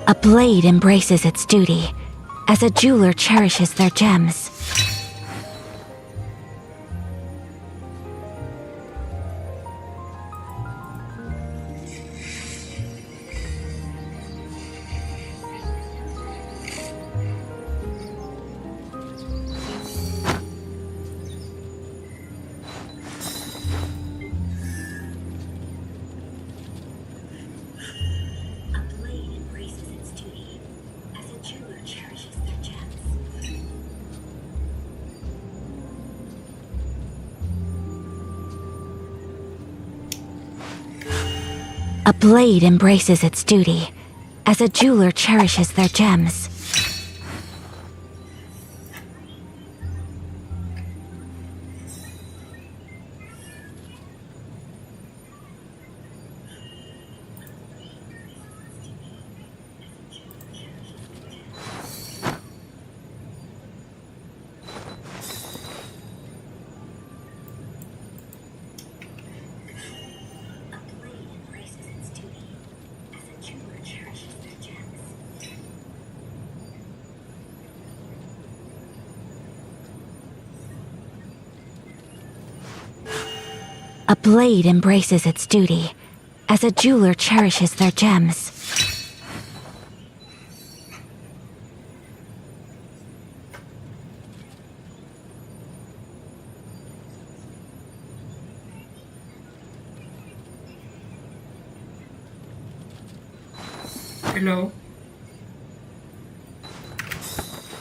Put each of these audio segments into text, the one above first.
A blade embraces its duty, as a jeweler cherishes their gems. A blade embraces its duty, as a jeweler cherishes their gems. A blade embraces its duty, as a jeweler cherishes their gems. Hello?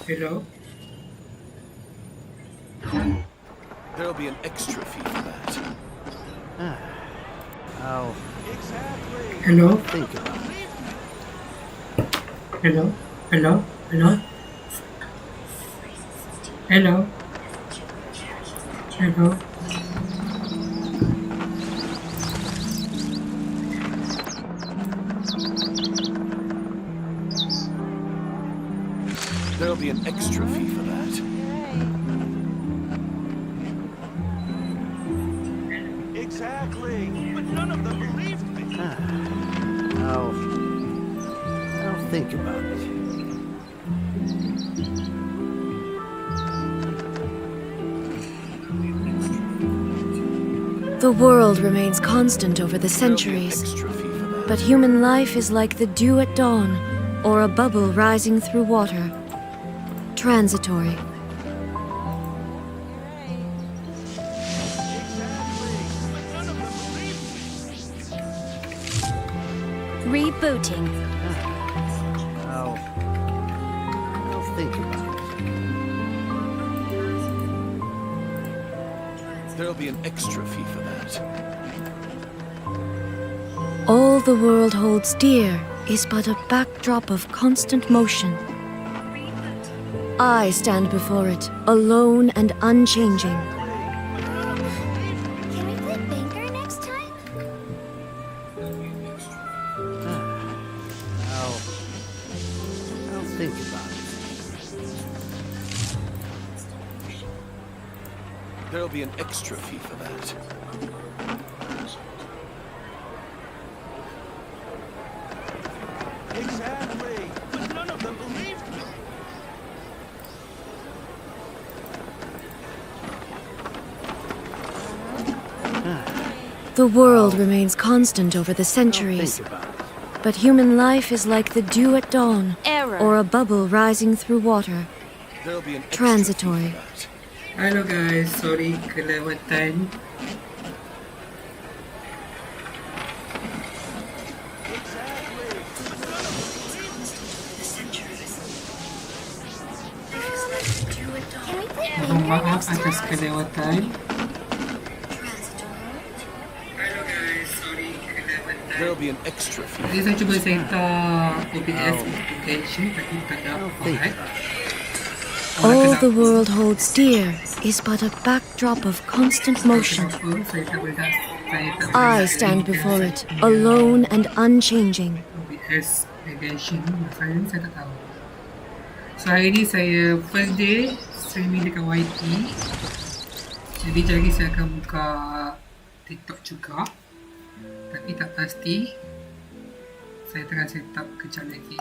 Hello? There'll be an extra fee for that. I'll Hello? think about it. Hello? Hello? Hello? Hello? Hello? There'll be an extra fee for that. Exactly, but none of them believed me. I'll think about it. The world remains constant over the There'll be an centuries, extra fee for that. but human life is like the dew at dawn, or a bubble rising through water. Transitory. Rebooting. I'll think about it. There'll be an extra fee for that. All the world holds dear is but a backdrop of constant motion. I stand before it, alone and unchanging. Can we play banker next time? I'll think about it. There'll be an extra fee for that. Exactly, but none of them believed me. The world remains constant over the I'll centuries, think about it. but human life is like the dew at dawn, Error. or a bubble rising through water. There'll be an extra Transitory. fee for that. Hello guys, sorry kelewatan. Can we play Mohon banker maaf next atas time? kelewatan. Hello guys, sorry kelewatan. There'll be an extra fee. Tadi saya cuba settle OBS untuk Genshin tapi tak I'll think dapat. about it. All the world holds dear is but a backdrop of constant motion. Kenapa saya tak boleh saya tak I boleh stand link before saya it, punya alone and unchanging. OBS Genshin saya tak tahu. So hari ni saya first day streaming dekat YT. Jadi lagi saya akan buka TikTok juga. Tapi tak pasti. Saya tengah set up kejap lagi.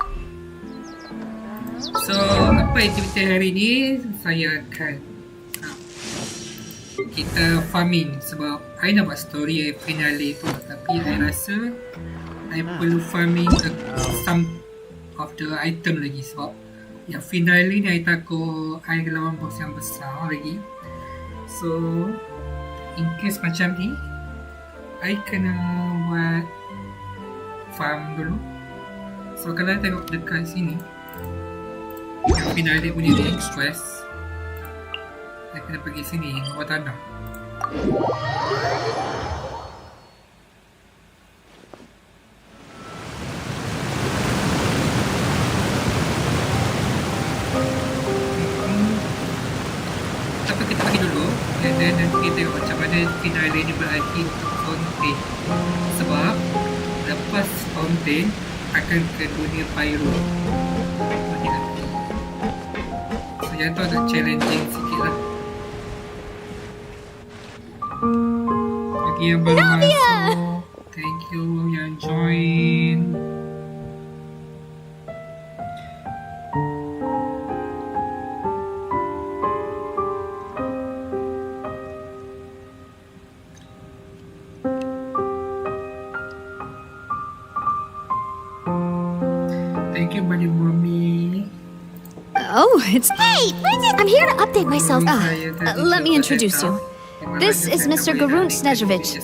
So, apa aktiviti hari ni? Saya akan kita farming sebab I nak buat story finale tu, tapi I rasa I perlu farming some of the item lagi sebab yang finale ni I takut I lawan boss yang besar lagi. So, in case macam ni, I kena buat farm dulu. So, kalau tengok dekat sini, yang finale punya ni, quest, I kena pergi sini, bawah tanah. Tapi kita pergi dulu, and then nanti kita tengok macam mana finale ni berakhir untuk Fontaine. Sebab lepas Fontaine akan ke dunia Pyro. So yang tu agak challenging sikit lah. Bagi yang baru masuk, thank you yang join. Thank you, buddy mommy. Oh, it's... Hey, I'm here to update myself. let me introduce you. This is Mr. Garun Snezhevich.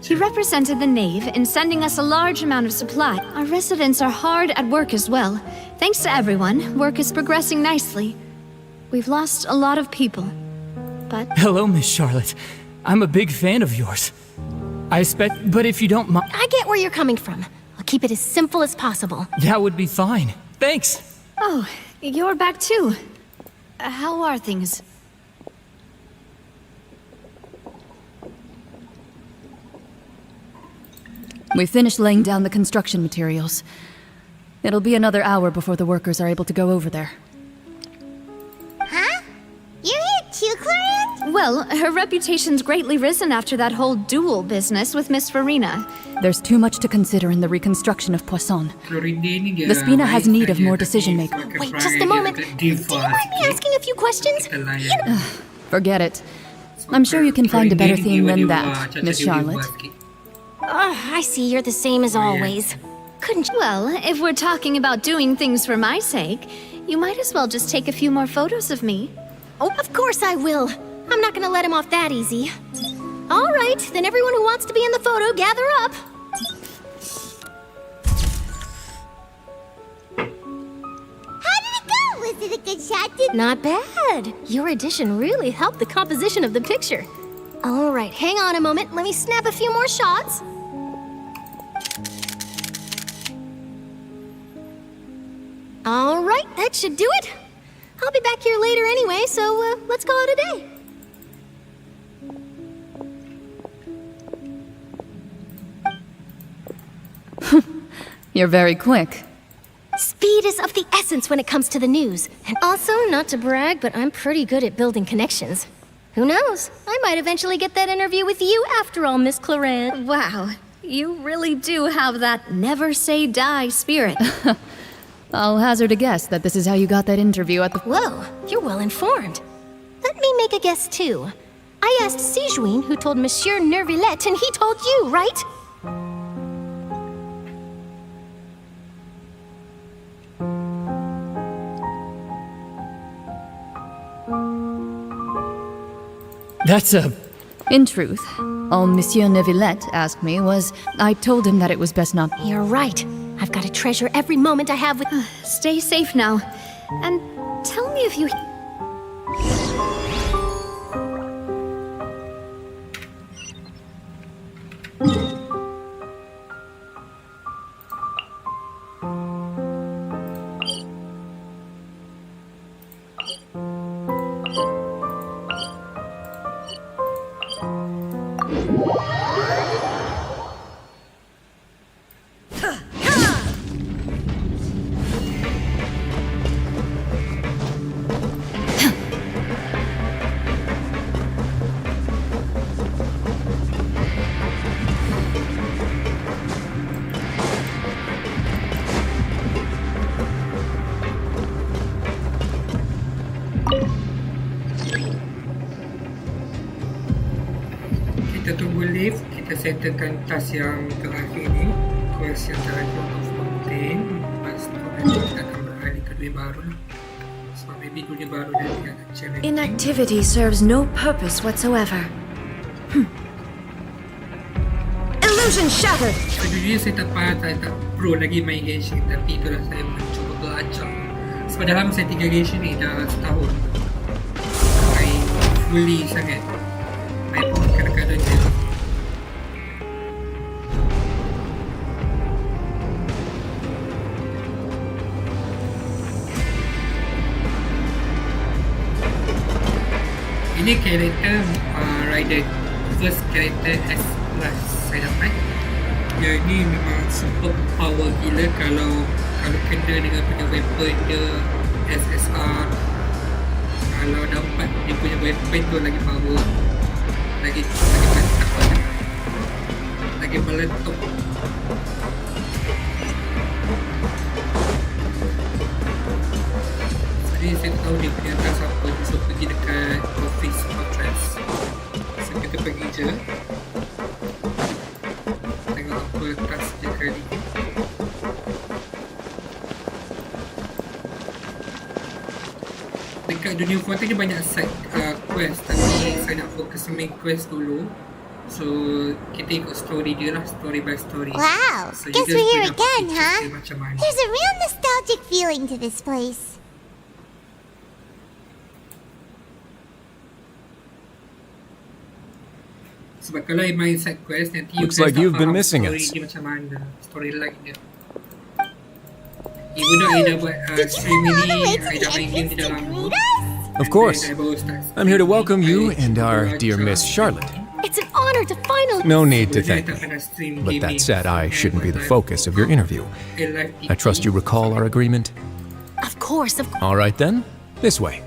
He represented the Knave in sending us a large amount of supply. Our residents are hard at work as well. Thanks to everyone, work is progressing nicely. We've lost a lot of people, but... Hello, Miss Charlotte. I'm a big fan of yours. But if you don't mind... I get where you're coming from. I'll keep it as simple as possible. That would be fine. Thanks. Oh, you're back too. How are things? We finished laying down the construction materials. It'll be another hour before the workers are able to go over there. Huh? You're here too, Clarence? Well, her reputation's greatly risen after that whole duel business with Miss Farina. There's too much to consider in the reconstruction of Poisson. The Spina has need of more decision-making. Wait, just a moment. Do you mind me asking a few questions? Forget it. I'm sure you can find a better theme than that, Miss Charlotte. I see you're the same as always. Couldn't you? Well, if we're talking about doing things for my sake, you might as well just take a few more photos of me. Oh, of course I will. I'm not gonna let him off that easy. All right, then everyone who wants to be in the photo, gather up. How did it go? Was it a good shot? Not bad. Your addition really helped the composition of the picture. All right, hang on a moment. Let me snap a few more shots. All right, that should do it. I'll be back here later anyway, so let's call it a day. You're very quick. Speed is of the essence when it comes to the news. And also, not to brag, but I'm pretty good at building connections. Who knows? I might eventually get that interview with you after all, Miss Clarence. Wow, you really do have that never say die spirit. I'll hazard a guess that this is how you got that interview at the... Whoa, you're well informed. Let me make a guess too. I asked Sijuin who told Monsieur Nervillette, and he told you, right? In truth, all Monsieur Neuvillette asked me was, I told him that it was best not... You're right. I've got to treasure every moment I have with... Stay safe now. And tell me if you... kita tunggu lift, kita settlekan task yang terakhir ni, quest yang terakhir untuk Fontaine. Lepas tu nanti kita akan beralih ke dunia baru lah. Sebab maybe dunia baru nanti akan challenging. Inactivity serves no purpose whatsoever. Illusion shattered! Sejujurnya saya tak pro lagi main Genshin, tapi itulah saya mencuba belajar. Sebab dah lama saya tinggal Genshin ni, dah setahun. Main fully sangat. Main pun kadang-kadang je. Ini karakter rider, first character S plus saya dapat. Dia ni memang super power gila kalau kena dengan punya weapon dia SSR. Kalau dapat dia punya weapon tu lagi power, lagi mantap lah, lagi meletup. Jadi saya tak tahu dia punya task apa. So pergi dekat office fortress. So kita pergi je, tengok apa task dia kali ni. Dekat dunia Fontaine ni banyak side quest, tapi saya nak fokus main quest dulu. So kita ikut story dia lah, story by story. Wow, So guess we're here again, huh? Macam mana. There's a real nostalgic feeling to this place. Sebab kalau main side quest nanti Looks like you've been missing story us. dia macam mana, storyline dia. Even though I dah buat stream ini, I dah main game di dalam. Of course. I'm here to welcome you and our dear Miss Charlotte. It's an honor to finally. No need to thank me. But that said, I shouldn't be the focus of your interview. I trust you recall our agreement? Of course. All right then, this way.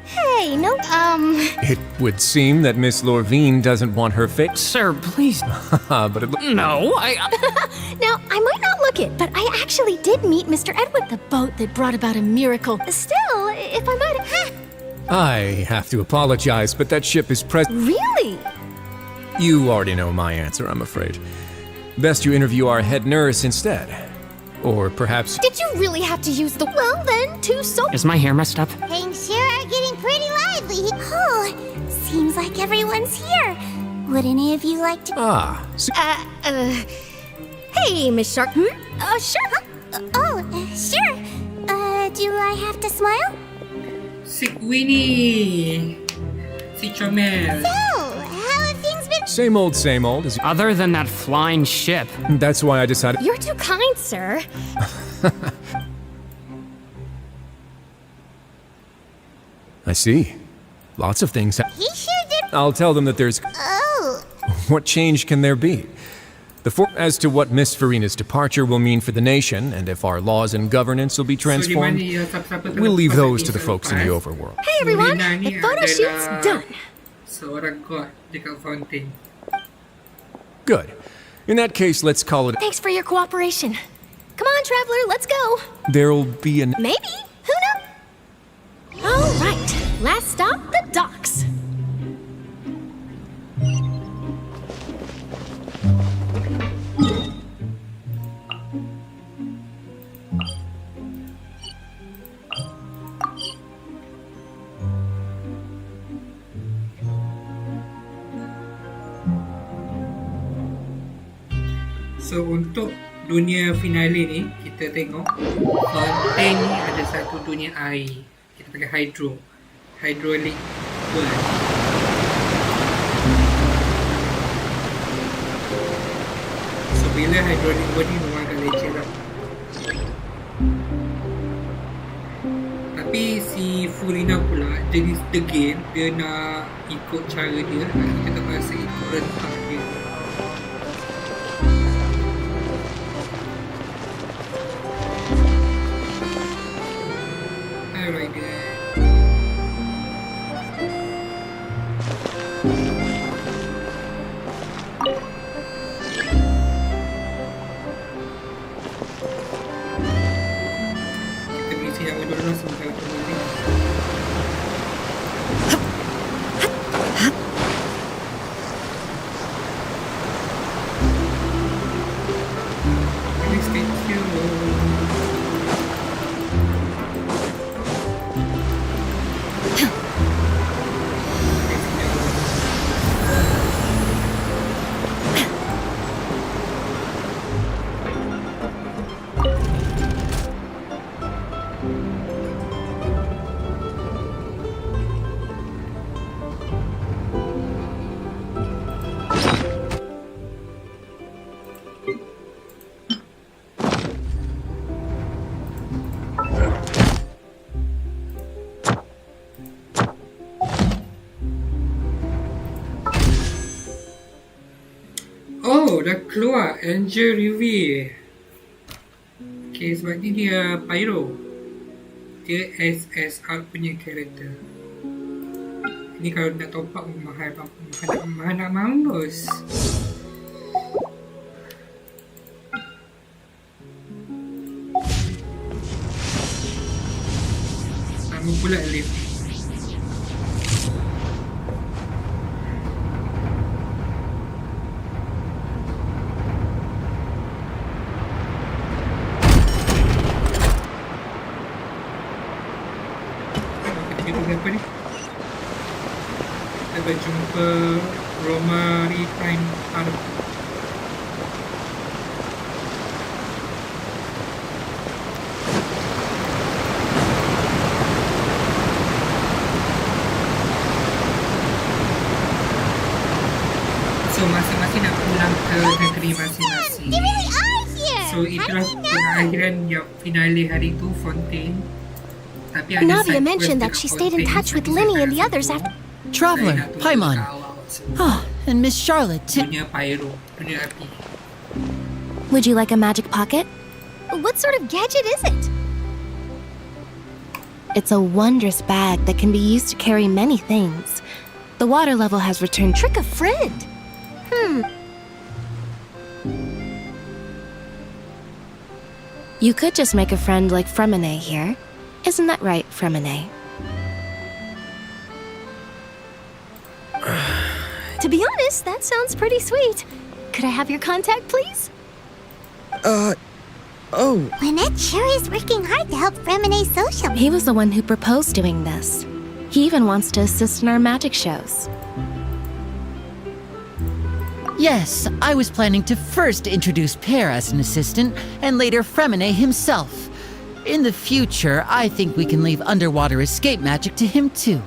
Hey, no. It would seem that Miss Lorvine doesn't want her fix. Sir, please. But it No, Now, I might not look it, but I actually did meet Mr. Edward, the boat that brought about a miracle. Still, if I might have. I have to apologize, but that ship is Really? You already know my answer, I'm afraid. Best you interview our head nurse instead. Or perhaps... Did you really have to use the. Well, then, two so. Is my hair messed up? Things sure are getting pretty lively. Oh, seems like everyone's here. Would any of you like to... Ah, so Hey, Miss Shark. Sure. Sure. Do I have to smile? Si Winnie, si Chomel. So, how have things been? same old, as... Other than that flying ship. That's why I decided... You're too kind, sir. I see. Lots of things. He sure did. I'll tell them that there's... Oh, What change can there be? As to what Miss Farina's departure will mean for the nation, and if our laws and governance will be transformed, we'll leave those to the folks in the overworld. Hey, everyone. The photo shoot's done. Seorang god dekat Fontaine. Good. In that case, let's call it... Thanks for your cooperation. Come on, traveler, let's go. There'll be an... Maybe. Who knows? All right. Last stop, the docks. So untuk dunia finale ni, kita tengok Fontaine ni ada satu dunia air. Kita pakai hydraulic world. So bila hydraulic world ni memang agak leceh lah. Tapi si Furina pula jenis the game, dia nak ikut cara dia, kita terpaksa ikut rentang dia. Rider. Oh, dah keluar Angel Review. Okay, sebab ni dia Pyro. Dia SSR punya karakter. Ni kalau nak top up mahal nak mampus. Sama pula lift. Apa ni? Kita berjumpa Roma Maritime Park. So masing-masing nak pulang ke negeri masing-masing. They really are here. So itulah pengakhiran yang finale hari tu, Fontaine. Tapi ada Navia side mentioned quest that she dekat stayed in Fontaine, touch with so Linny kita and the akan others after. Traveler, nak tunggu Paimon. kat awal. Ah, and Miss Charlotte too. Dunia Pyro, dunia api. Would you like a magic pocket? What sort of gadget is it? It's a wondrous bag that can be used to carry many things. The water level has returned. Trick a friend. You could just make a friend like Fremine here. Isn't that right, Fremine? To be honest, that sounds pretty sweet. Could I have your contact, please? Lynette sure is working hard to help Fremine social. He was the one who proposed doing this. He even wants to assist in our magic shows. Yes, I was planning to first introduce Pear as an assistant, and later Fremine himself. In the future, I think we can leave underwater escape magic to him too.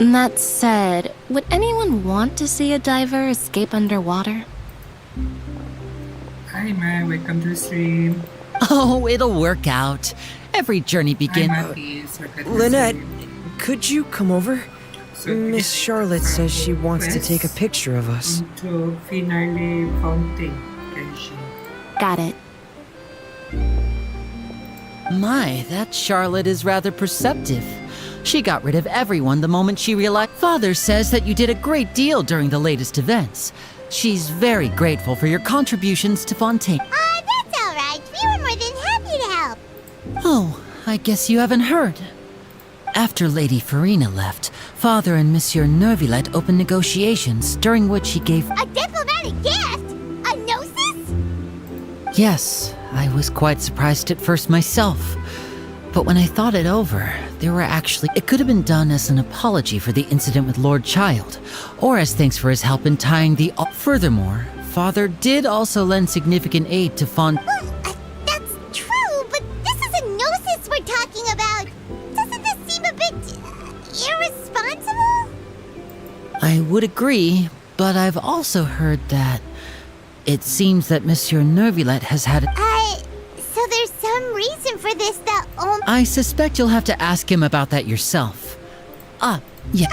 That said, would anyone want to see a diver escape underwater? Hi man, welcome to the stream. Oh, it'll work out. Every journey begins. Hi Mattis, welcome to the Lynette, stream. could you come over? So Miss this Charlotte says she wants to take a picture of us. Untuk finale Fontaine, Genshin. Got it. My, that Charlotte is rather perceptive. She got rid of everyone the moment she realized. Father says that you did a great deal during the latest events. She's very grateful for your contributions to Fontaine. That's all right. We were more than happy to help. Oh, I guess you haven't heard. After Lady Farina left, Father and Monsieur Neuvillette opened negotiations, during which he gave... A diplomatic gift? A gnosis? Yes, I was quite surprised at first myself. But when I thought it over, there were actually... It could have been done as an apology for the incident with Lord Child, or as thanks for his help in tying the... Furthermore, Father did also lend significant aid to Well, that's true, but this is a gnosis we're talking about. Doesn't this seem a bit... irresponsible? I would agree, but I've also heard that... It seems that Monsieur Neuvillette has had... So there's some reason for this that I suspect you'll have to ask him about that yourself. Yeah. Isn't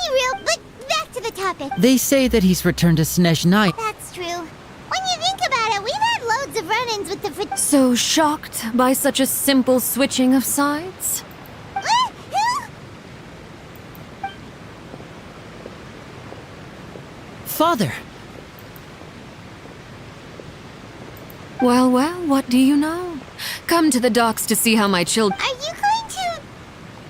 he real? But back to the topic. They say that he's returned to Snezhnaya. That's true. When you think about it, we've had loads of run-ins with the So shocked by such a simple switching of sides? Father! Well, well, what do you know? Come to the docks to see how my children... Are you going to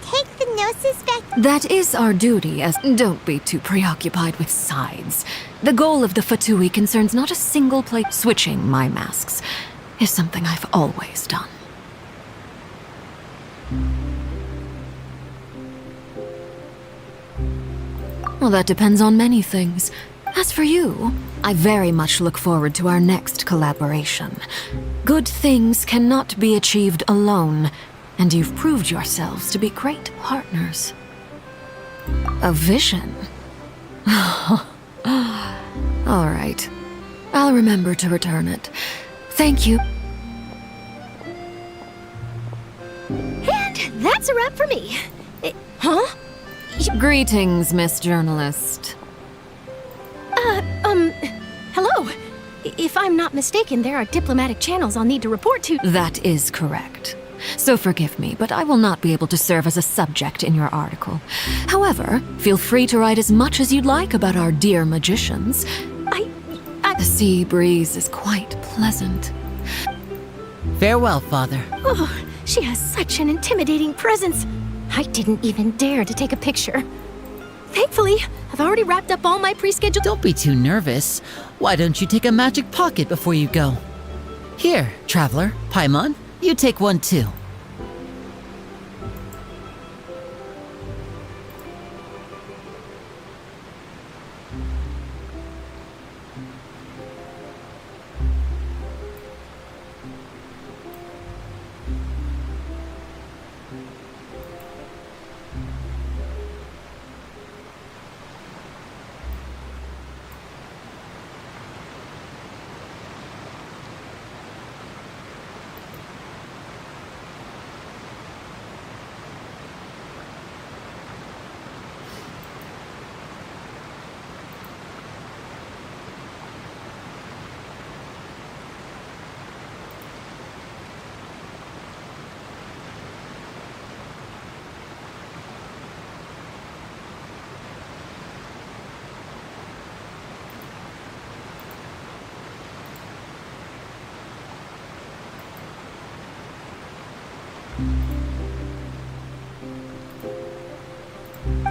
take the Gnosis back? That is our duty, as... Don't be too preoccupied with sides. The goal of the Fatui concerns not a single place. Switching my masks is something I've always done. Well, that depends on many things. As for you, I very much look forward to our next collaboration. Good things cannot be achieved alone, and you've proved yourselves to be great partners. A vision? All right. I'll remember to return it. Thank you. And that's a wrap for me. Huh? Greetings, Miss Journalist. Hello. If I'm not mistaken, there are diplomatic channels I'll need to report to. That is correct. So forgive me, but I will not be able to serve as a subject in your article. However, feel free to write as much as you'd like about our dear magicians. The sea breeze is quite pleasant. Farewell, Father. Oh, she has such an intimidating presence. I didn't even dare to take a picture. Thankfully, I've already wrapped up all my pre-scheduled... Don't be too nervous. Why don't you take a magic pocket before you go? Here, Traveler, Paimon, you take one too.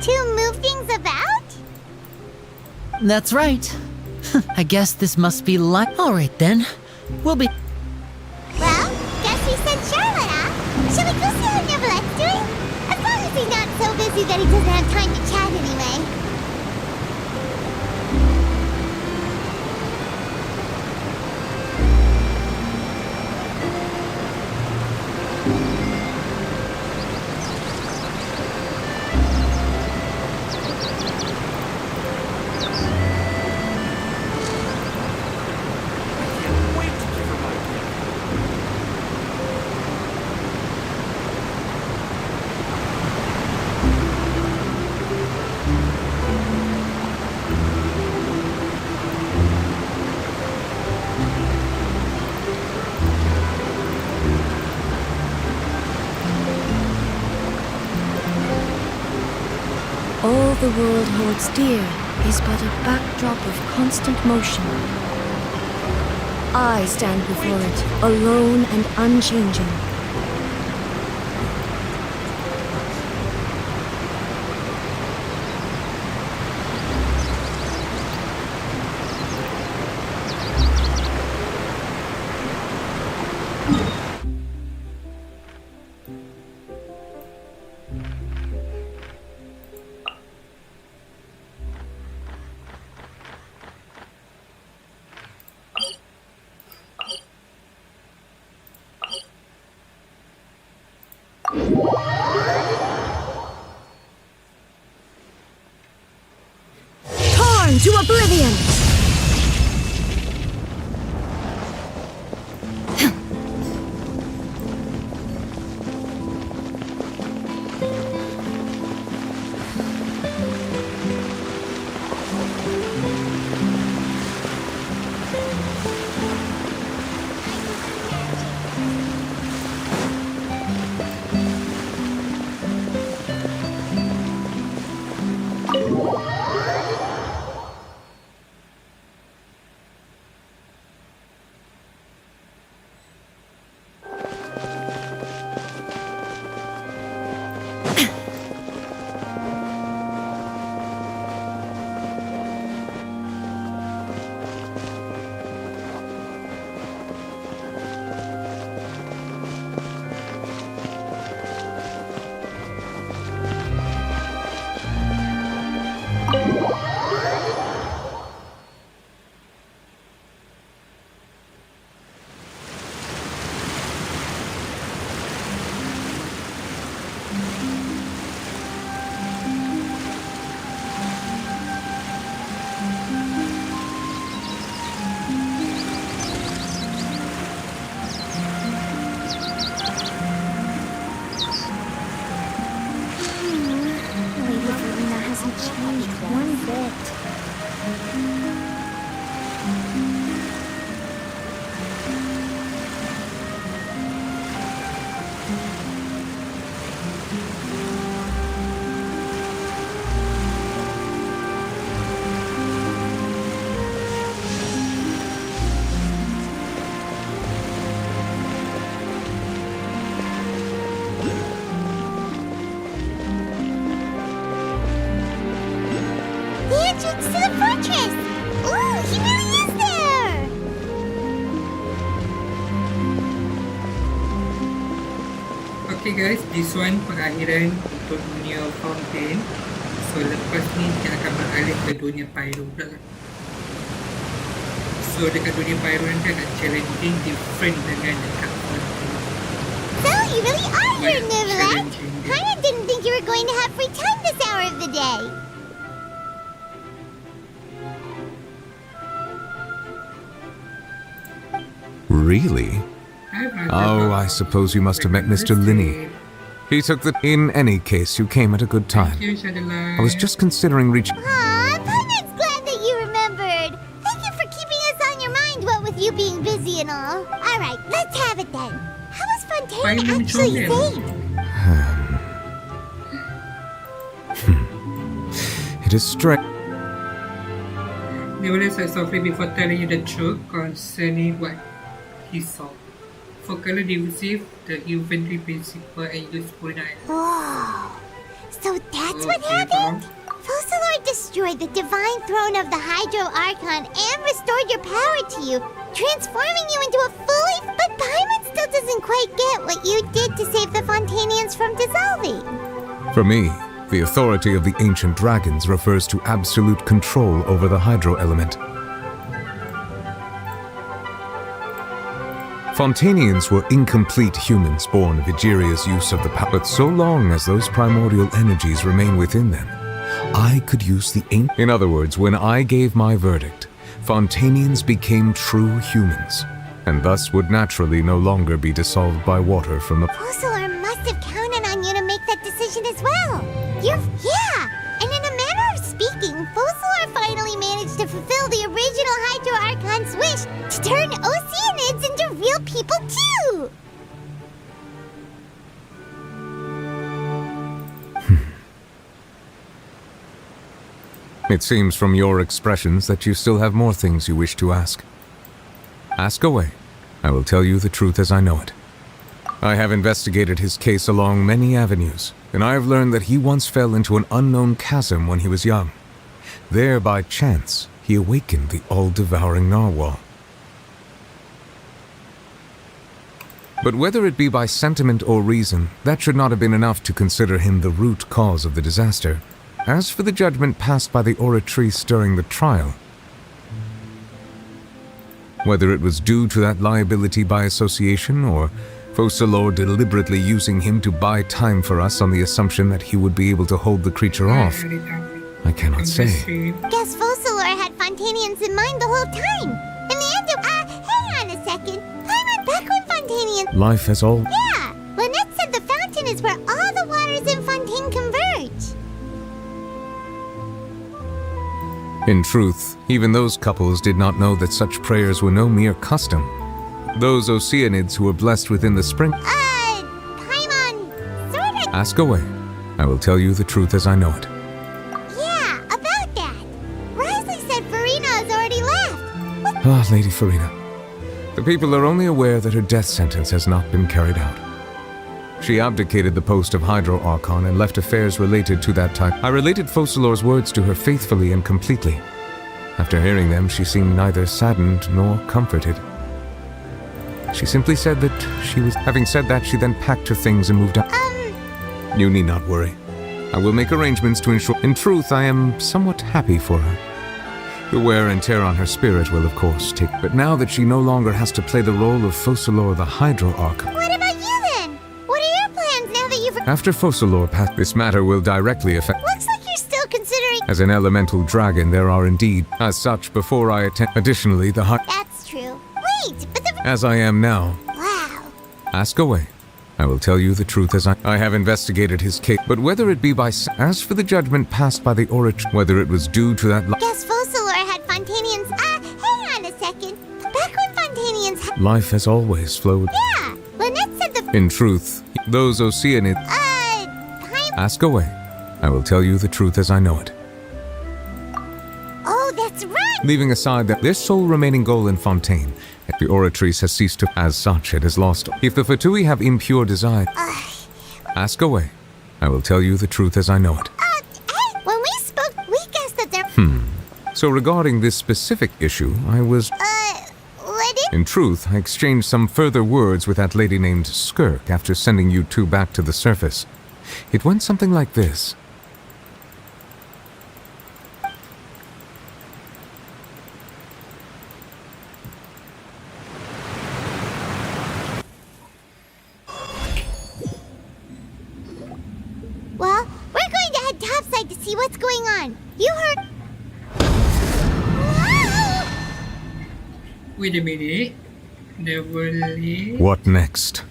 To move things about? That's right. I guess this must be luck. All right then. We'll be... Well, guess we sent Charlotte off. Shall we go see how Neverlette's doing? As long as he's not so busy that he doesn't have time to chat anyway. All the world holds dear is but a backdrop of constant motion. I stand before it, alone and unchanging. Torn to oblivion! fortress! Ooh, he really is there! Okay guys, this one perakhiran untuk dunia Fontaine. So lepas ni kita akan beralih ke dunia Pyro pula. So dekat dunia Pyro nanti akan challenging different dengan dekat Fontaine. So, you really are here, Neverland! Kinda didn't think you were going to have free time this hour of the day. Really? Oh, I suppose you must have met Mr. Linney. He took the... In any case, you came at a good time. I was just considering reaching... Aw, Paimon's glad that you remembered. Thank you for keeping us on your mind, what with you being busy and all. Alright, let's have it then. How was Fontaine actually saved? It is strange. Nevertheless, I sorry before telling you the truth concerning what he saw. For color, they receive the inventory principle and use Fontaine. Whoa. So that's what happened? Focalor destroyed the divine throne of the Hydro Archon and restored your power to you, transforming you into a fully... But Paimon still doesn't quite get what you did to save the Fontainians from dissolving. For me, the authority of the ancient dragons refers to absolute control over the hydro element. Fontainians were incomplete humans born of Egeria's use of the power, but so long as those primordial energies remain within them, I could use the ancient... In other words, when I gave my verdict, Fontainians became true humans, and thus would naturally no longer be dissolved by water from the... Focalor must have counted on you to make that decision as well. Yeah, and in a manner of speaking, Focalor finally managed to fulfill the original Hydro Archon's wish to turn Oceanids into real people too! It seems from your expressions that you still have more things you wish to ask. Ask away. I will tell you the truth as I know it. I have investigated his case along many avenues, and I have learned that he once fell into an unknown chasm when he was young. There, by chance, he awakened the all-devouring narwhal. But whether it be by sentiment or reason, that should not have been enough to consider him the root cause of the disaster. As for the judgment passed by the oratrice during the trial, whether it was due to that liability by association, or Focalor deliberately using him to buy time for us on the assumption that he would be able to hold the creature off, I cannot say. Guess Focalor had Fontainians in mind the whole time. In the end of... hang on a second. Paimon back when Fontainians... Life has all... Yeah, Lynette said the fountain is where all the waters in Fontaine converge. In truth, even those couples did not know that such prayers were no mere custom. Those Oceanids who were blessed within the spring... Paimon, sorta... Ask away. I will tell you the truth as I know it. Yeah, about that. Risley said Farina has already left. Ah, Lady Farina. The people are only aware that her death sentence has not been carried out. She abdicated the post of Hydro Archon and left affairs related to that type. I related Focalor's words to her faithfully and completely. After hearing them, she seemed neither saddened nor comforted. She simply said that she was... Having said that, she then packed her things and moved out. You need not worry. I will make arrangements to ensure... In truth, I am somewhat happy for her. The wear and tear on her spirit will, of course, take... But now that she no longer has to play the role of Focalor the Hydro Archon... What about you then? What are your plans now that you've... After Focalor passed, this matter will directly affect... Looks like you're still considering... As an elemental dragon, there are indeed... As such, before I attend... Additionally, the That's true. Wait, but the... As I am now. Wow. Ask away. I will tell you the truth as I have investigated his case, but whether it be by... As for the judgment passed by the orator, whether it was due to that... Guess Focalor had Fontainians... hang on a second. Back when Fontainians... Life has always flowed. Yeah, Lynette said the... In truth, those Oceanids... Ask away. I will tell you the truth as I know it. Oh, that's right! Leaving aside that their sole remaining goal in Fontaine, the oratrice has ceased to... As such, it has lost... If the Fatui have impure desire... Ask away. I will tell you the truth as I know it. Hey, when we spoke, we guessed that they're... So regarding this specific issue, I was... What is... In truth, I exchanged some further words with that lady named Skirk after sending you two back to the surface. It went something like this. Well, we're going to head topside to see what's going on. You heard... Wait a minute. What next?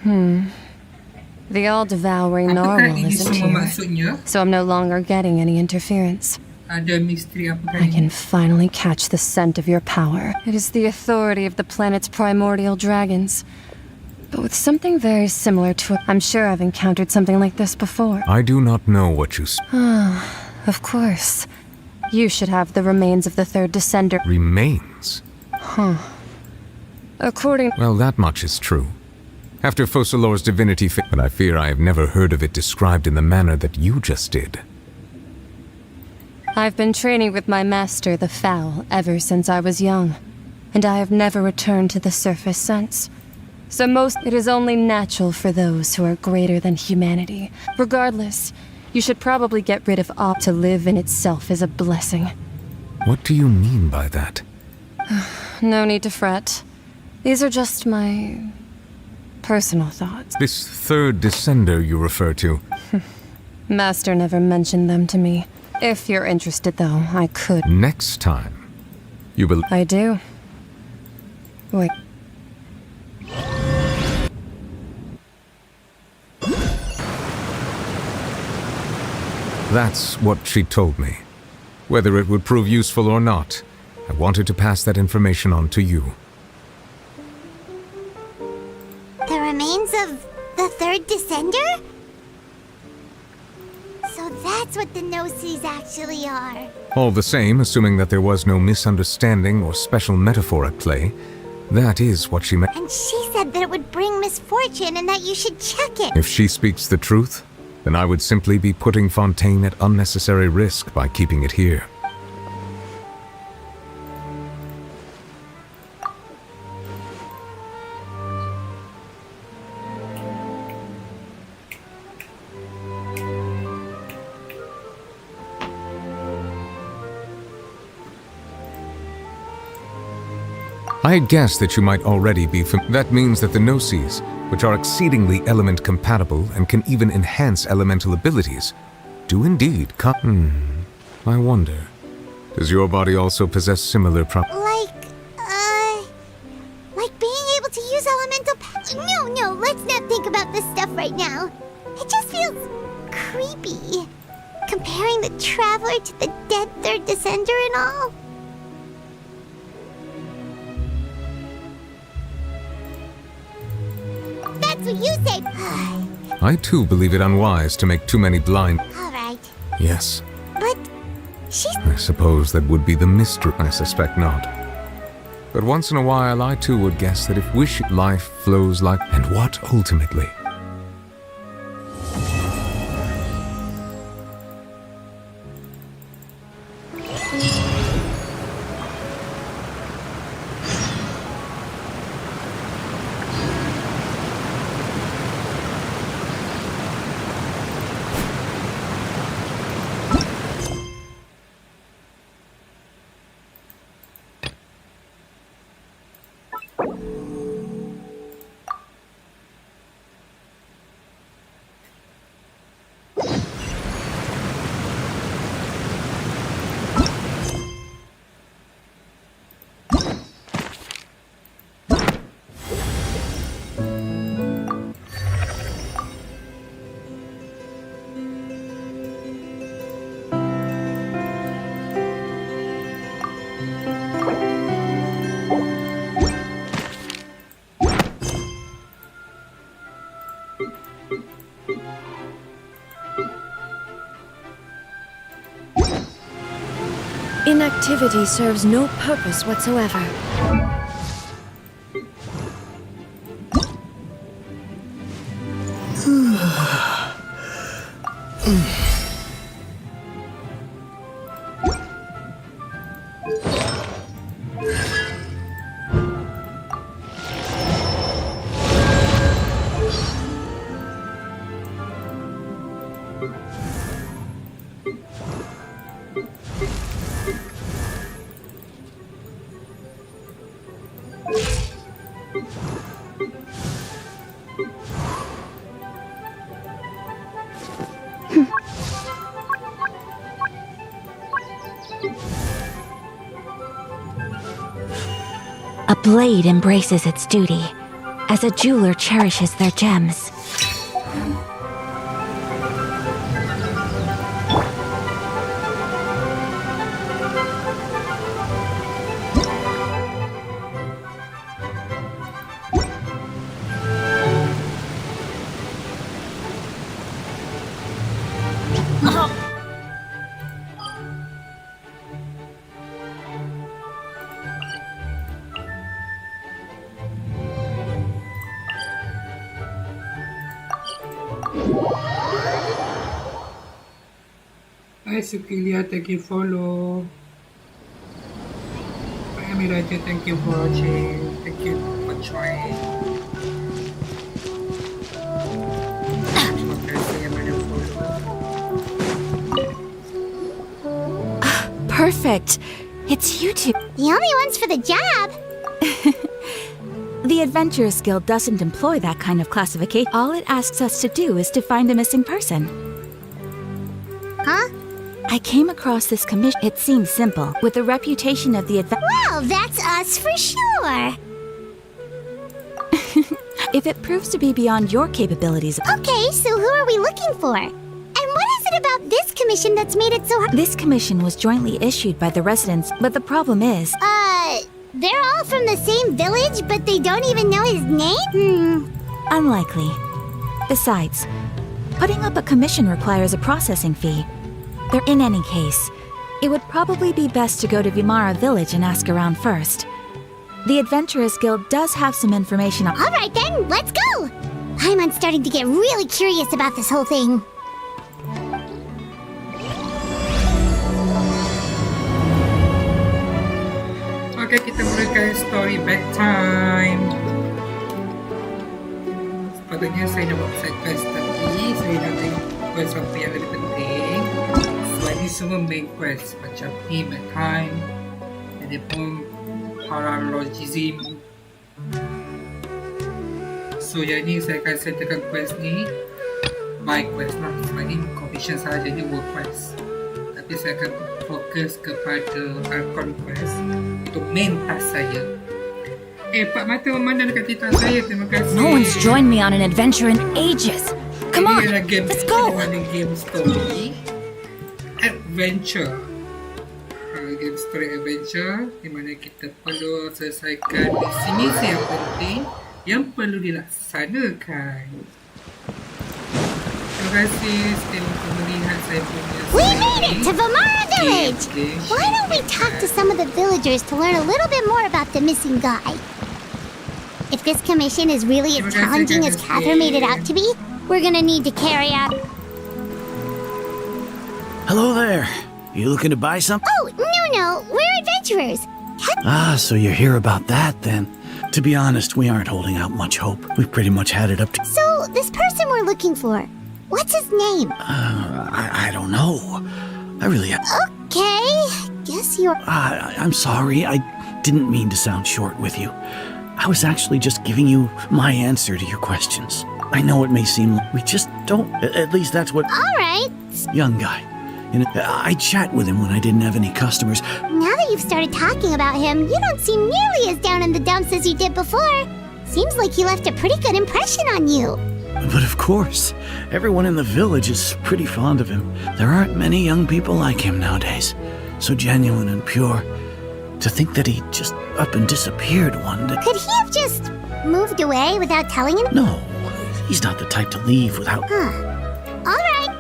The all-devouring narwhal isn't here, so I'm no longer getting any interference. Ada misteri apa I can finally catch the scent of your power. It is the authority of the planet's primordial dragons. But with something very similar to it. I'm sure I've encountered something like this before. I do not know what you... Of course. You should have the remains of the third descender. Remains? According... Well, that much is true. After Focalor's divinity but I fear I have never heard of it described in the manner that you just did. I've been training with my master, the Fowl, ever since I was young. And I have never returned to the surface since. So it is only natural for those who are greater than humanity. Regardless, you should probably get rid of all. To live in itself is a blessing. What do you mean by that? No need to fret. These are just my... personal thoughts. This third descender you refer to. Master never mentioned them to me. If you're interested, though, I could. Next time, you will... I do. Wait. That's what she told me. Whether it would prove useful or not, I wanted to pass that information on to you. The remains of the third descender? So that's what the Gnosis actually are. All the same, assuming that there was no misunderstanding or special metaphor at play, that is what she meant. And she said that it would bring misfortune and that you should check it. If she speaks the truth, then I would simply be putting Fontaine at unnecessary risk by keeping it here. I had guessed that you might already be that means that the Gnosis, which are exceedingly element compatible and can even enhance elemental abilities, do indeed come. I wonder, does your body also possess similar Like being able to use elemental No, let's not think about this stuff right now. It just feels creepy. Comparing the Traveler to the dead third descender and all. That's what you say. I too believe it unwise to make too many blind... Alright. Yes. But... she's... I suppose that would be the mystery. I suspect not. But once in a while I too would guess that if life flows like... And what ultimately? Inactivity serves no purpose whatsoever. blade embraces its duty, as a jeweler cherishes their gems. Hi Sukilia, thank you for follow. Hi Amiraja, thank you for watching. Thank you for joining. Perfect. It's you two. The only ones for the job. The Adventurers Guild doesn't employ that kind of classification. All it asks us to do is to find a missing person. Huh? I came across this commission. It seems simple. With the reputation of the Well, that's us for sure. If it proves to be beyond your capabilities... Okay, so who are we looking for? And what is it about this commission that's made it so hard? This commission was jointly issued by the residents, but the problem is... They're all from the same village, but they don't even know his name? Unlikely. Besides, putting up a commission requires a processing fee. In any case, it would probably be best to go to Vimara village and ask around first. The Adventurers Guild does have some information on... Alright then, let's go! I'm starting to get really curious about this whole thing. Okay, kita mulakan story bedtime. Sepatutnya saya nak buat side quest, tapi saya nak tengok quest apa yang lebih penting. Sebab ni semua main quest macam ni bedtime. Jadi pun paralogism. So yang ni saya akan settlekan quest ni by quest lah. Sebab ni commission sahaja ni work quest. Tapi saya akan fokus kepada Archon quest untuk main task saya. Pak Mata memandang dekat titan saya. Terima kasih. No one's joined me on an adventure in ages. Come on, let's go. Game story adventure. Game story adventure di mana kita perlu selesaikan misi-misi yang penting yang perlu dilaksanakan. Terima kasih untuk melihat saya punya. We made it to Vimara village! Why don't we talk to some of the villagers to learn a little bit more about the missing guy? If this commission is really as challenging as Catherine made it out to be, we're gonna need to carry out... Hello there. You looking to buy something? Oh, no, we're adventurers. So you're here about that then. To be honest, we aren't holding out much hope. We've pretty much had it up to... So, this person we're looking for, what's his name? I don't know. I really... Okay, guess you're... I'm sorry, I didn't mean to sound short with you. I was actually just giving you my answer to your questions. I know it may seem like we just don't... At least that's what... Alright. Young guy. I chat with him when I didn't have any customers. Now that you've started talking about him, you don't seem nearly as down in the dumps as you did before. Seems like he left a pretty good impression on you. But of course, everyone in the village is pretty fond of him. There aren't many young people like him nowadays. So genuine and pure. To think that he just up and disappeared one day. Could he have just moved away without telling him? No, he's not the type to leave without... Alright.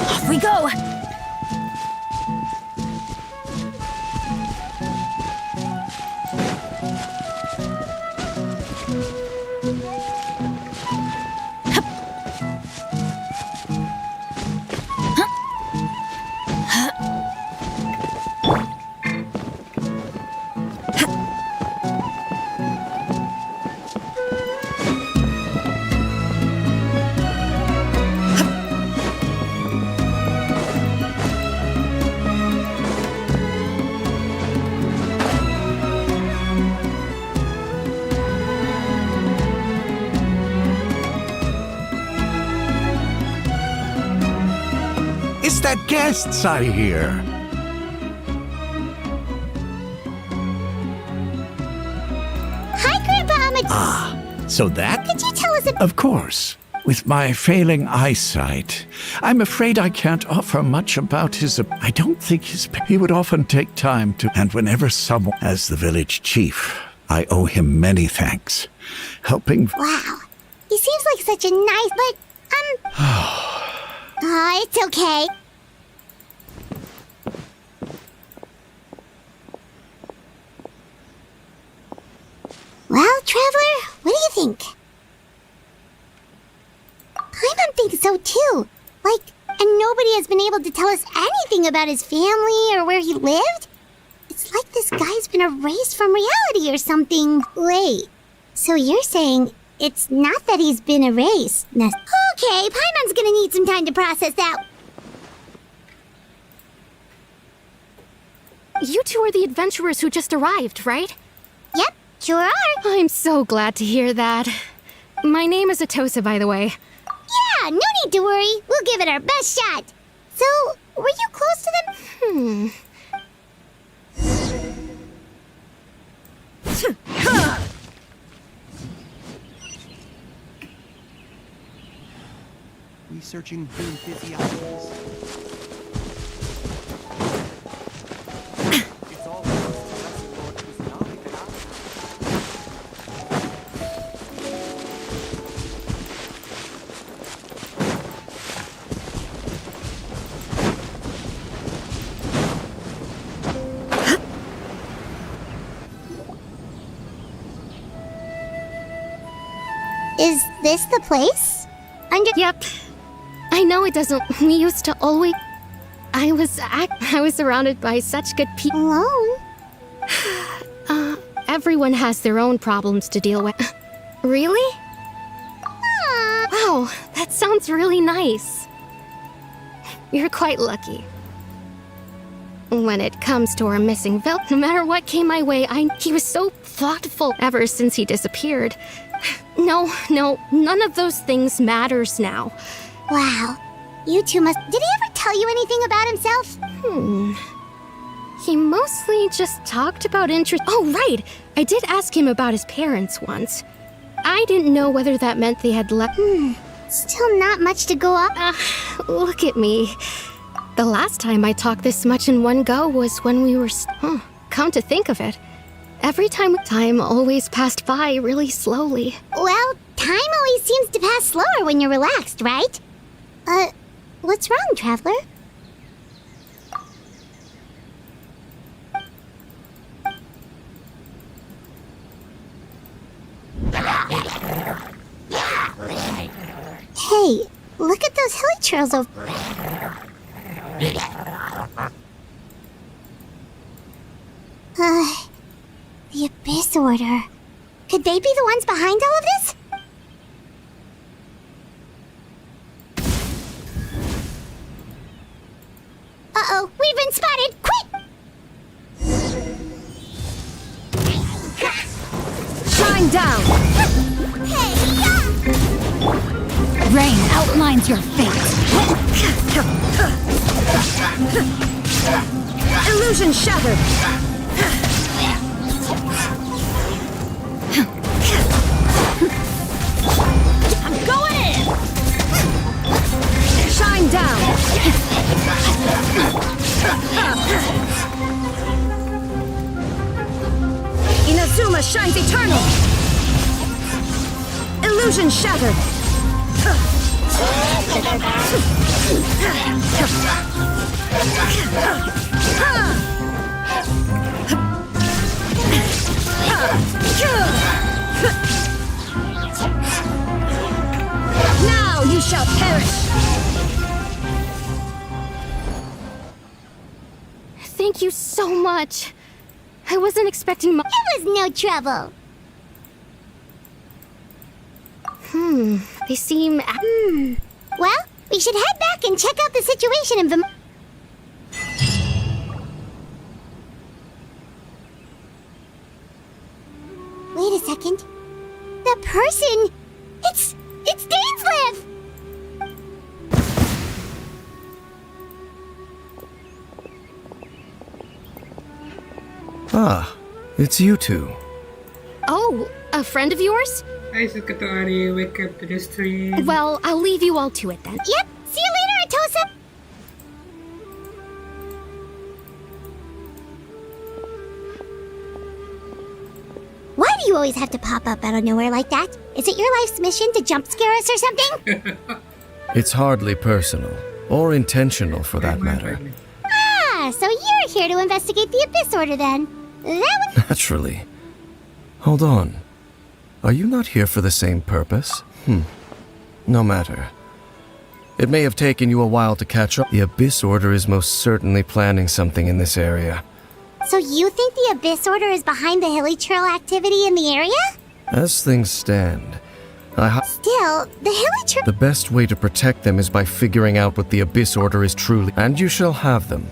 Off we go! Is that guests I hear? Hi, Grandpa Ahmed. So that? Could you tell us Of course. With my failing eyesight, I'm afraid I can't offer much about his. I don't think he would often take time to. And whenever someone, as the village chief, I owe him many thanks. Helping. Wow. He seems like such a nice, but, it's okay. Well, Traveler, what do you think? Paimon thinks so too. And nobody has been able to tell us anything about his family or where he lived. It's like this guy's been erased from reality or something. Wait, so you're saying it's not that he's been erased? Okay, Paimon's gonna need some time to process that. You two are the adventurers who just arrived, right? Yep, sure are. I'm so glad to hear that. My name is Atosa, by the way. Yeah, no need to worry. We'll give it our best shot. So, were you close to them? Researching human physiologies. It's all Is this the place? Yep. I know it doesn't. We used to always. I was surrounded by such good people. Alone? Everyone has their own problems to deal with. Really? Wow, that sounds really nice. You're quite lucky. When it comes to our missing Vil, no matter what came my way, he was so thoughtful ever since he disappeared. No, none of those things matters now. Wow. You two must... Did he ever tell you anything about himself? He mostly just talked about interest... Oh, right! I did ask him about his parents once. I didn't know whether that meant they had left... Still not much to go up. Look at me. The last time I talked this much in one go was when we were... come to think of it. Every time always passed by really slowly. Well, time always seems to pass slower when you're relaxed, right? What's wrong, Traveler? Hey, look at those hilly trails over... The Abyss Order. Could they be the ones behind all of this? Uh-oh, we've been spotted! Quick! Shine down! Rain outlines your fate. Illusion shattered! I'm going in! Shine down! Inazuma shines eternal! Illusion shattered! Now you shall perish! Thank you so much. I wasn't expecting It was no trouble. They seem... Well, we should head back and check out the situation in Wait a second. The person... It's Dainslev! Ah, it's you two. Oh, a friend of yours? Hi, Sakato Ari. Wake up to the stream. Well, I'll leave you all to it then. Yep, see you later, Atosa! Why do you always have to pop up out of nowhere like that? Is it your life's mission to jump scare us or something? It's hardly personal, or intentional for that matter. Ah, so you're here to investigate the Abyss Order then. That would... Naturally. Hold on. Are you not here for the same purpose? No matter. It may have taken you a while to catch up. The Abyss Order is most certainly planning something in this area. So you think the Abyss Order is behind the hilly trail activity in the area? As things stand, Still, the hilly trail... the best way to protect them is by figuring out what the Abyss Order is truly, and you shall have them.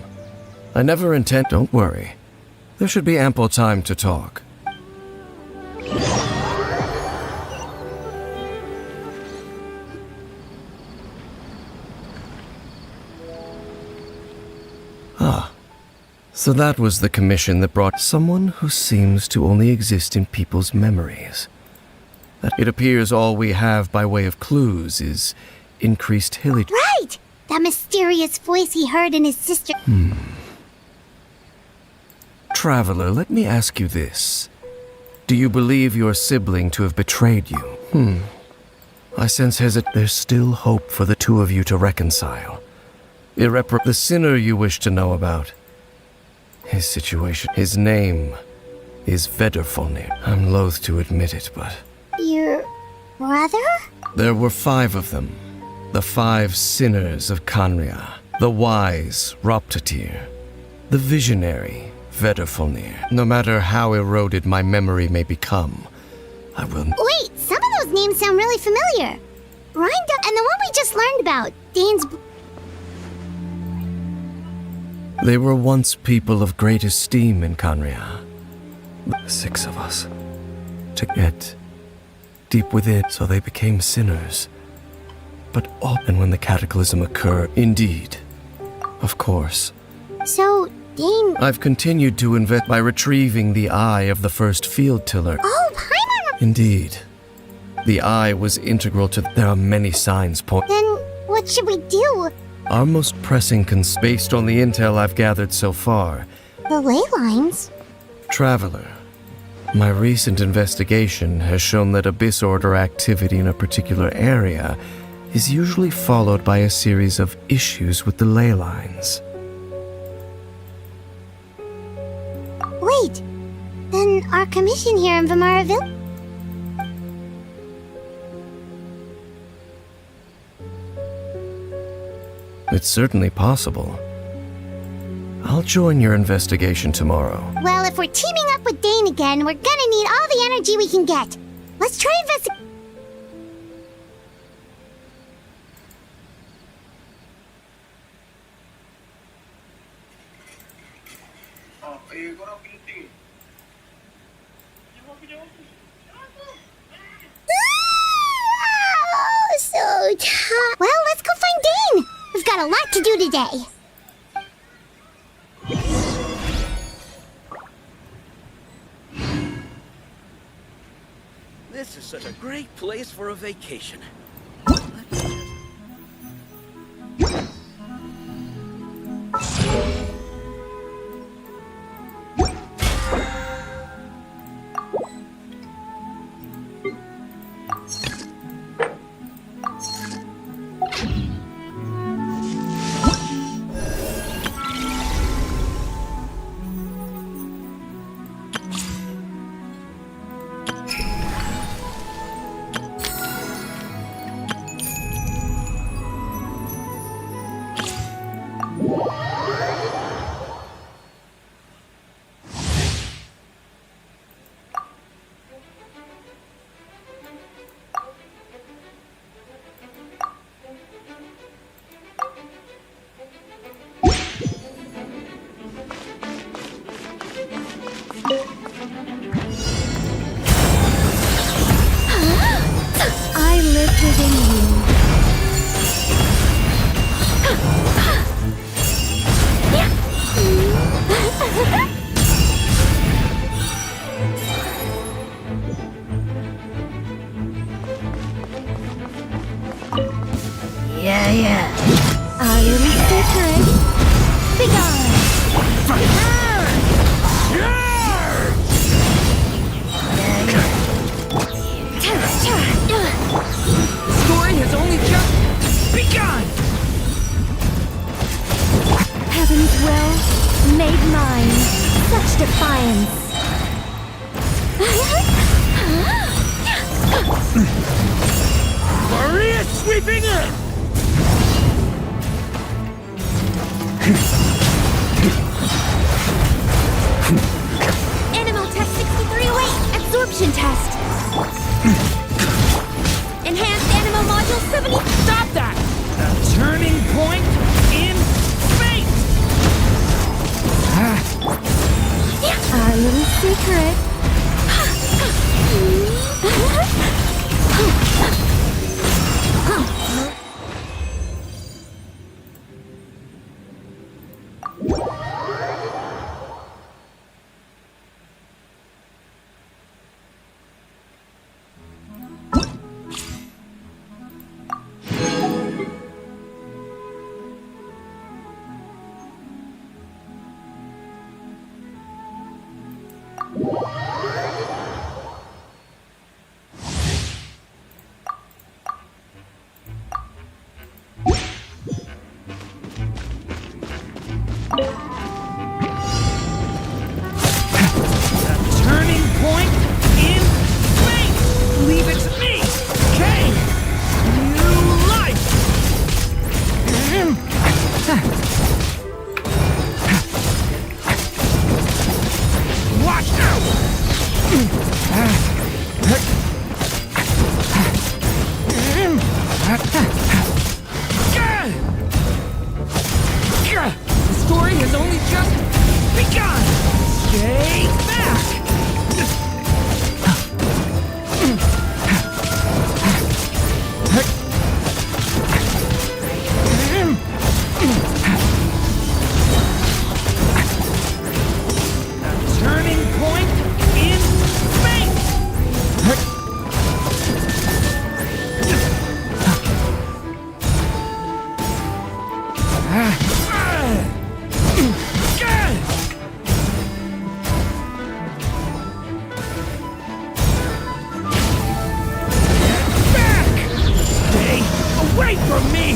I never intend... Don't worry. There should be ample time to talk. Ah. So that was the commission that brought someone who seems to only exist in people's memories. It appears all we have by way of clues is increased hilly... Right! That mysterious voice he heard in his sister... Traveler, let me ask you this. Do you believe your sibling to have betrayed you? I sense there's still hope for the two of you to reconcile. The sinner you wish to know about. His situation, his name is Vedderfolnir. I'm loath to admit it, but... Your... brother? There were 5 of them. The 5 sinners of Kanria. The wise, Roptatir. The visionary, Vedderfolnir. No matter how eroded my memory may become, I will... Wait, some of those names sound really familiar. Rhinda and the one we just learned about, Dane's... They were once people of great esteem in Kanria. 6 of us. To get deep within, so they became sinners. But often when the cataclysm occurred, indeed. Of course. So, Dane... I've continued to invest by retrieving the eye of the first field tiller. Oh, Paimon! Indeed. The eye was integral to... There are many signs point... Then, what should we do? Our most pressing based on the intel I've gathered so far. The ley lines? Traveler, my recent investigation has shown that Abyss Order activity in a particular area is usually followed by a series of issues with the ley lines. Wait, then our commission here in Vimaraville? It's certainly possible. I'll join your investigation tomorrow. Well, if we're teaming up with Dane again, we're gonna need all the energy we can get. Let's try investigating. Oh, so tired. Well, let's go find Dane. We've got a lot to do today. This is such a great place for a vacation. I live within you. Our little secret. Begone! Story has only just begun! Heaven's will made mine. Such defiance. Maria sweeping in! Animal Tech 6308, absorption test. Enhanced Animal Module 70. Stop that! A turning point in fate! Our little secret. Turning point in fate! Leave it to me! Kane! New life! Watch out! The story has only just begun! Stay back! Turning point in fate! Stay away from me!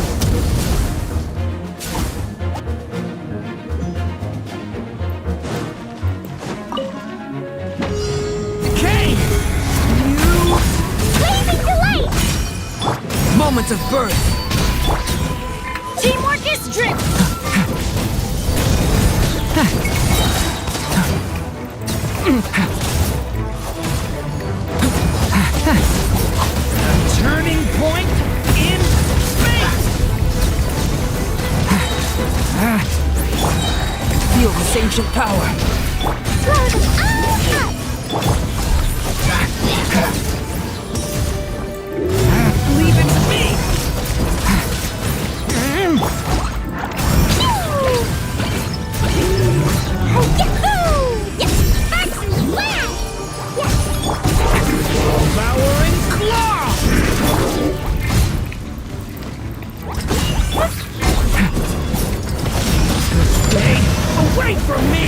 Kane! You... Blazing delight! Moments of birth! Teamwork is drift! Turning point in fate! Feel this ancient power! Blow them all up! Leave it to me! Devour and claw! Stay away from me!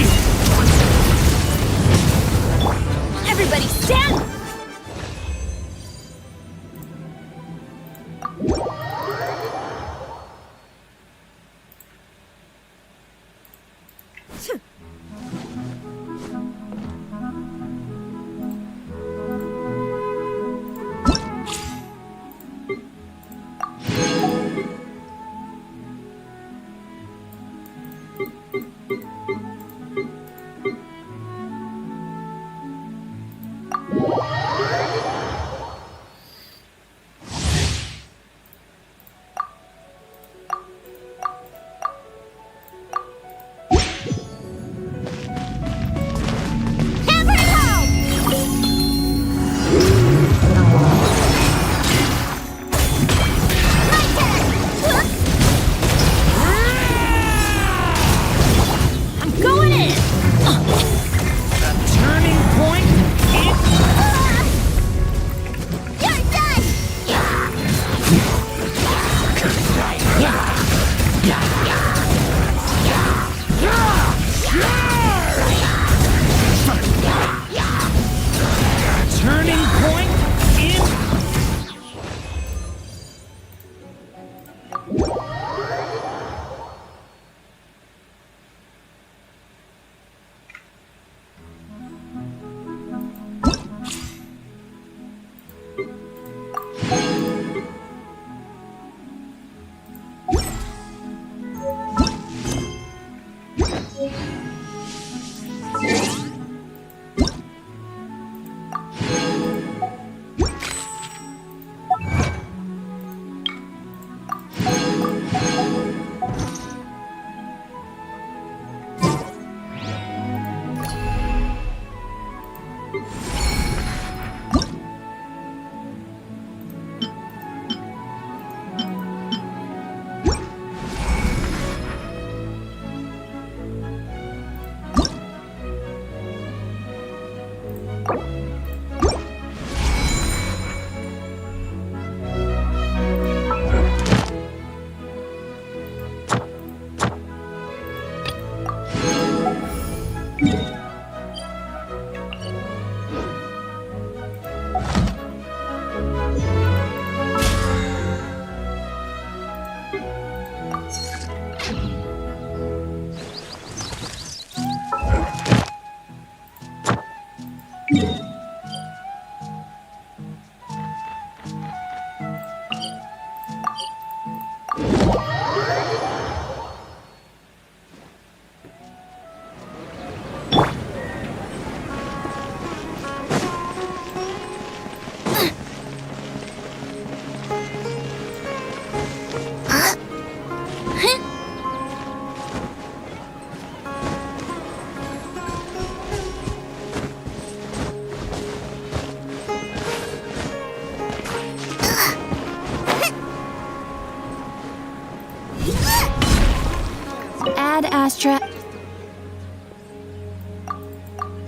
Ad Astra.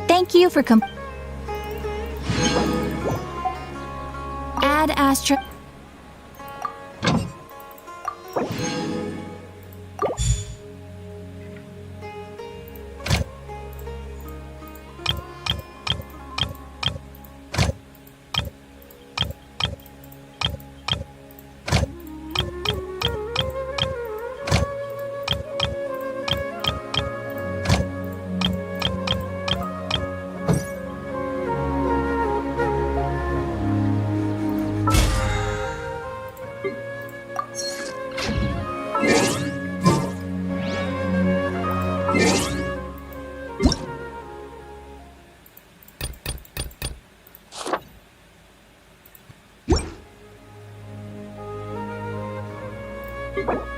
Thank you for Ad Astra. you